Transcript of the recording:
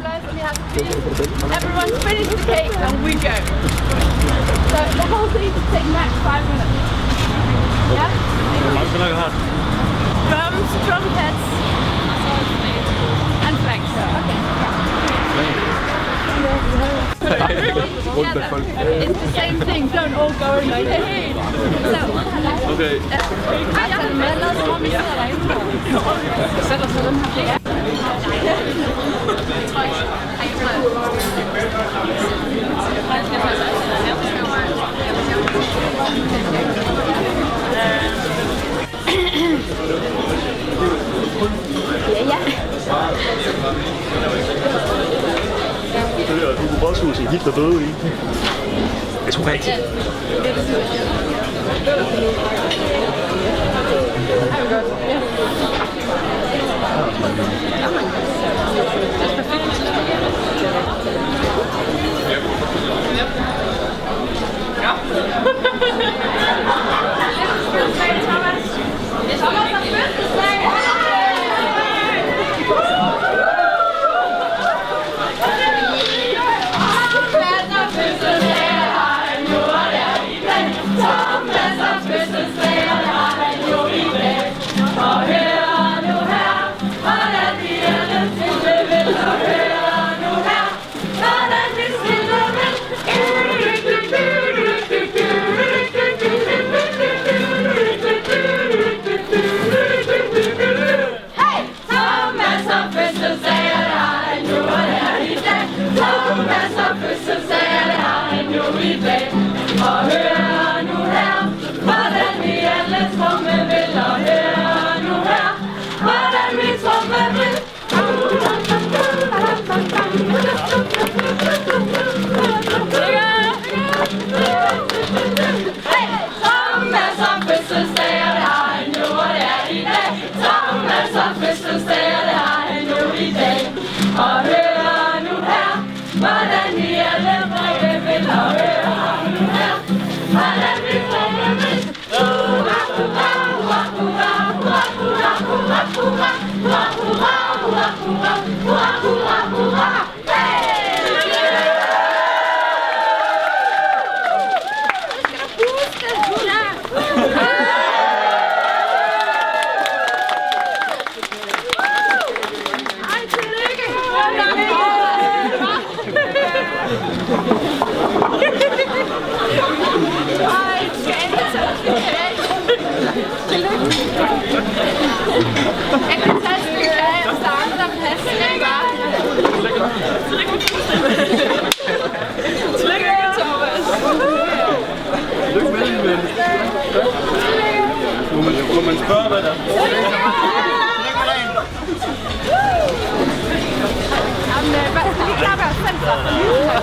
close and you have to finish. Everyone finish the cake and we go. So the whole thing should take max 5 minutes. Yeah? Drums, trumpets, and flags. Okay. It's the same thing, don't all go in like hey. So, Okay. Du kunne bare suge sig helt og døde i. Jeg tror rigtigt. Må man spørge, hvad der er? Jamen, vi klapper os selv for.